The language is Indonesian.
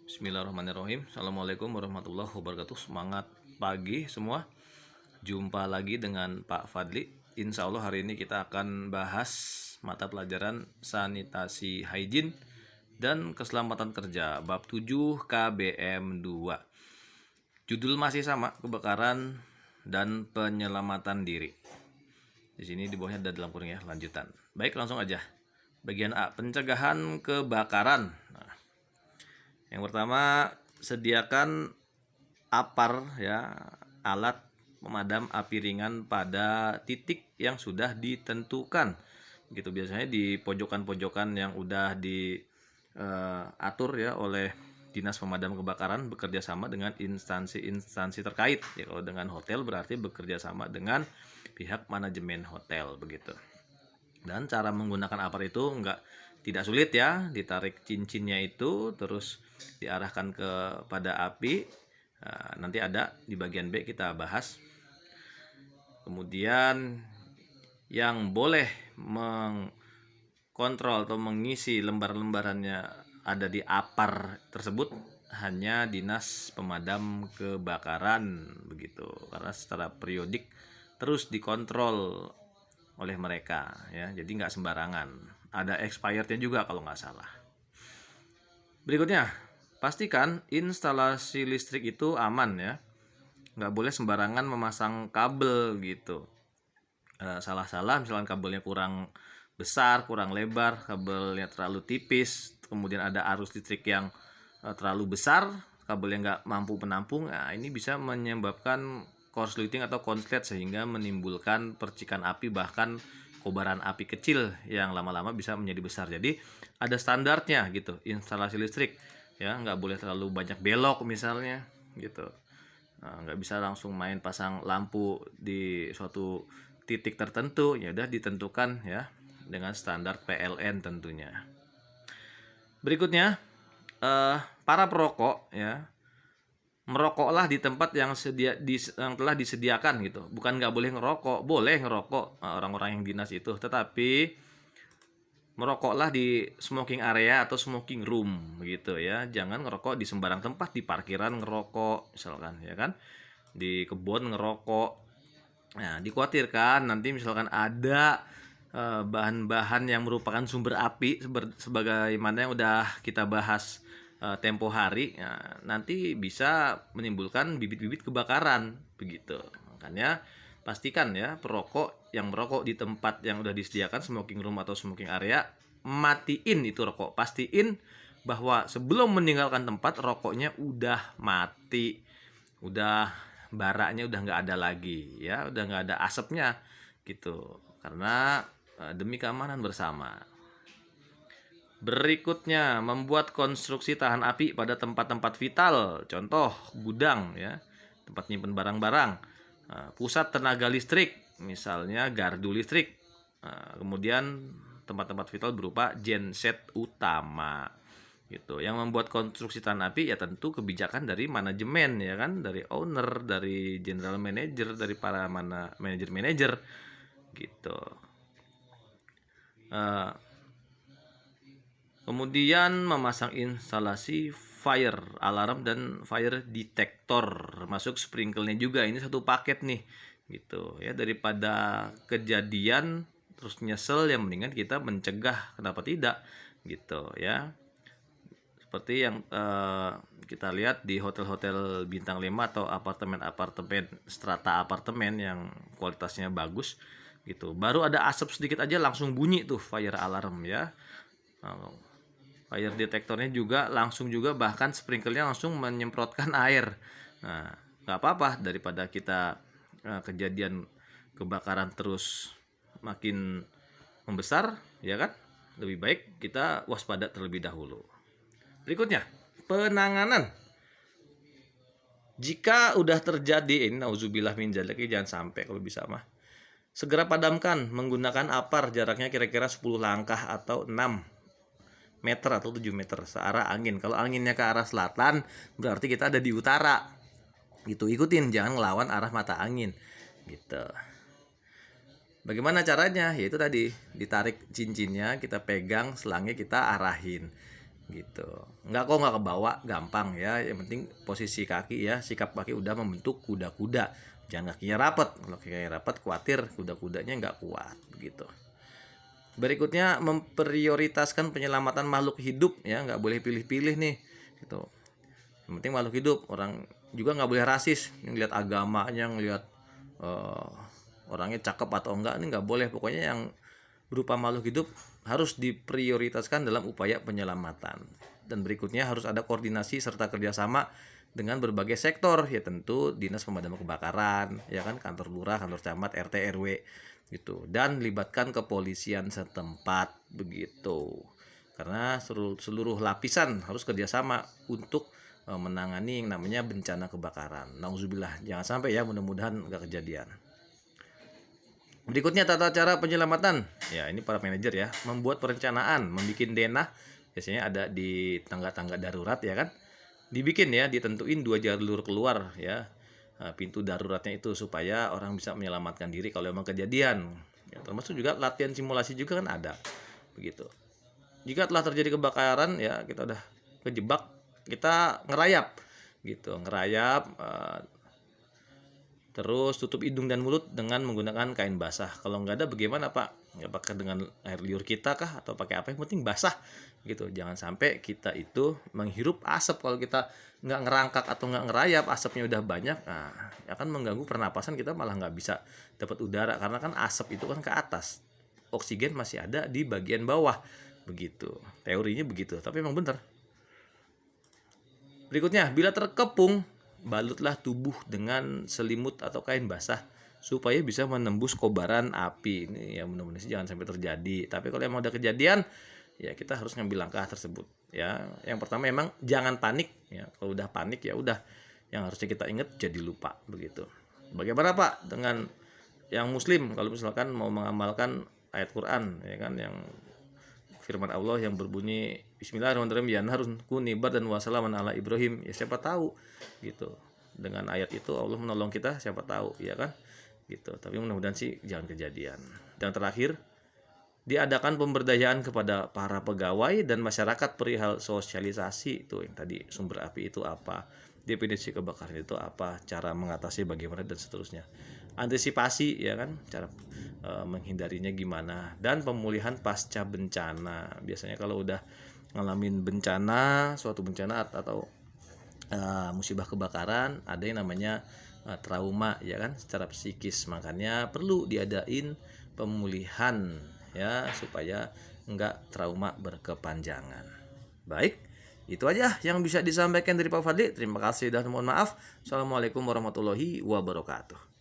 Bismillahirrahmanirrahim. Assalamualaikum warahmatullahi wabarakatuh. Semangat pagi semua. Jumpa lagi dengan Pak Fadli. Insya Allah hari ini kita akan bahas mata pelajaran sanitasi hygiene dan keselamatan kerja bab 7 KBM 2. Judul masih sama, kebakaran dan penyelamatan diri. Di sini di bawahnya ada dalam kurung ya, lanjutan. Baik, langsung aja. Bagian A, pencegahan kebakaran. Yang pertama, sediakan APAR ya, alat pemadam api ringan pada titik yang sudah ditentukan. Gitu biasanya di pojokan-pojokan yang udah diatur ya oleh Dinas Pemadam Kebakaran bekerja sama dengan instansi-instansi terkait. Ya, kalau dengan hotel berarti bekerja sama dengan pihak manajemen hotel begitu. Dan cara menggunakan APAR itu tidak sulit ya, ditarik cincinnya itu terus diarahkan kepada api. Nah, nanti ada di bagian B kita bahas. Kemudian yang boleh mengkontrol atau mengisi lembar-lembarannya ada di APAR tersebut hanya Dinas Pemadam Kebakaran begitu, karena secara periodik terus dikontrol oleh mereka ya, jadi nggak sembarangan, ada expirednya juga kalau nggak salah. Berikutnya, pastikan instalasi listrik itu aman ya, nggak boleh sembarangan memasang kabel gitu. Salah-salah misalkan kabelnya kurang besar, kurang lebar, kabelnya terlalu tipis, kemudian ada arus listrik yang terlalu besar, kabelnya nggak mampu menampung, nah ini bisa menyebabkan korsleting atau konslet sehingga menimbulkan percikan api, bahkan kobaran api kecil yang lama-lama bisa menjadi besar. Jadi ada standarnya gitu instalasi listrik ya, nggak boleh terlalu banyak belok misalnya gitu. Nah, nggak bisa langsung main pasang lampu di suatu titik tertentu, ya udah ditentukan ya dengan standar PLN tentunya. Berikutnya, para perokok ya, merokoklah di tempat yang telah disediakan gitu. Bukan nggak boleh ngerokok, boleh ngerokok orang-orang yang dinas itu, tetapi merokoklah di smoking area atau smoking room begitu ya. Jangan ngerokok di sembarang tempat, di parkiran ngerokok misalkan ya kan, di kebun ngerokok. Nah, dikhawatirkan nanti misalkan ada bahan-bahan yang merupakan sumber api sebagaimana yang udah kita bahas tempo hari, ya, nanti bisa menimbulkan bibit-bibit kebakaran begitu. Makanya pastikan ya perokok yang merokok di tempat yang udah disediakan smoking room atau smoking area, matiin itu rokok, pastiin bahwa sebelum meninggalkan tempat rokoknya udah mati, udah baraknya udah nggak ada lagi ya, udah nggak ada asapnya gitu, karena demi keamanan bersama. Berikutnya, membuat konstruksi tahan api pada tempat-tempat vital, contoh gudang ya, tempat nyimpen barang-barang, pusat tenaga listrik, misalnya gardu listrik, kemudian tempat-tempat vital berupa genset utama gitu. Yang membuat konstruksi tahan api ya tentu kebijakan dari manajemen ya kan, dari owner, dari general manager, dari para manajer gitu. Kemudian memasang instalasi fire alarm dan fire detector, masuk sprinklernya juga, ini satu paket nih gitu ya. Daripada kejadian terus nyesel, yang mendingan kita mencegah, kenapa tidak gitu ya. Seperti yang kita lihat di hotel-hotel bintang 5 atau apartemen-apartemen strata apartemen yang kualitasnya bagus gitu, baru ada asap sedikit aja langsung bunyi tuh fire alarm ya. Fire detektornya juga langsung juga, bahkan sprinklernya langsung menyemprotkan air. Nah, nggak apa-apa, daripada kita kejadian kebakaran terus makin membesar ya kan, lebih baik kita waspada terlebih dahulu. Berikutnya, penanganan jika udah terjadi ini, nauzubillah min dzalik, jangan sampai, kalau bisa mah segera padamkan menggunakan APAR, jaraknya kira-kira 10 langkah atau 6 meter atau 7 meter searah angin. Kalau anginnya ke arah selatan berarti kita ada di utara gitu, ikutin, jangan ngelawan arah mata angin gitu. Bagaimana caranya? Yaitu tadi, ditarik cincinnya, kita pegang, selangnya kita arahin gitu. Nggak kebawa, gampang ya. Yang penting posisi kaki ya, sikap kaki udah membentuk kuda-kuda. Jangan kakinya rapat. Kalau kakinya rapat, khawatir kuda-kudanya nggak kuat begitu. Berikutnya, memprioritaskan penyelamatan makhluk hidup ya, nggak boleh pilih-pilih nih gitu. Yang penting makhluk hidup. Orang juga nggak boleh rasis, ngelihat agamanya, ngelihat orangnya cakep atau enggak, ini nggak boleh. Pokoknya yang berupa makhluk hidup harus diprioritaskan dalam upaya penyelamatan. Dan berikutnya, harus ada koordinasi serta kerjasama dengan berbagai sektor, ya tentu dinas pemadam kebakaran, ya kan, kantor lurah, kantor camat, RT, RW gitu, dan libatkan kepolisian setempat begitu. Karena seluruh lapisan harus kerjasama untuk menangani yang namanya bencana kebakaran. Nauzubillah, jangan sampai ya, mudah-mudahan nggak kejadian. Berikutnya, tata cara penyelamatan. Ya, ini para manajer ya, membuat perencanaan, membuat denah, biasanya ada di tangga-tangga darurat ya kan. Dibikin ya, ditentuin 2 jalur keluar ya. Pintu daruratnya itu supaya orang bisa menyelamatkan diri kalau memang kejadian. Ya, termasuk juga latihan simulasi juga kan ada. Begitu. Jika telah terjadi kebakaran ya, kita udah kejebak, kita ngerayap gitu, ngerayap terus tutup hidung dan mulut dengan menggunakan kain basah. Kalau nggak ada bagaimana Pak? Ya pakai dengan air liur kita kah atau pakai apa? Yang penting basah gitu. Jangan sampai kita itu menghirup asap. Kalau kita nggak ngerangkak atau nggak ngerayap, asapnya udah banyak, nah akan mengganggu pernapasan kita, malah nggak bisa dapat udara karena kan asap itu kan ke atas, oksigen masih ada di bagian bawah begitu. Teorinya begitu, tapi emang bener. Berikutnya, bila terkepung, balutlah tubuh dengan selimut atau kain basah supaya bisa menembus kobaran api. Ini ya mudah-mudahan jangan sampai terjadi. Tapi kalau emang udah kejadian, ya kita harus ngambil langkah tersebut. Ya, yang pertama emang jangan panik. Ya, kalau udah panik ya udah, yang harusnya kita ingat jadi lupa begitu. Bagaimana Pak dengan yang Muslim kalau misalkan mau mengamalkan ayat Quran, ya kan, yang firman Allah yang berbunyi Bismillahirrahmanirrahim, ya harus kunibar dan wassalaman ala Ibrahim, ya siapa tahu gitu, dengan ayat itu Allah menolong kita, siapa tahu ya kan gitu. Tapi mudah-mudahan sih jangan kejadian. Dan terakhir, diadakan pemberdayaan kepada para pegawai dan masyarakat perihal sosialisasi itu yang tadi, sumber api itu apa, definisi kebakaran itu apa, cara mengatasi bagaimana, dan seterusnya. Antisipasi ya kan, cara menghindarinya gimana, dan pemulihan pasca bencana. Biasanya kalau udah ngalamin bencana, suatu bencana atau musibah kebakaran, ada yang namanya trauma ya kan, secara psikis. Makanya perlu diadain pemulihan ya, supaya enggak trauma berkepanjangan. Baik, itu aja yang bisa disampaikan dari Pak Fadli. Terima kasih dan mohon maaf. Assalamualaikum warahmatullahi wabarakatuh.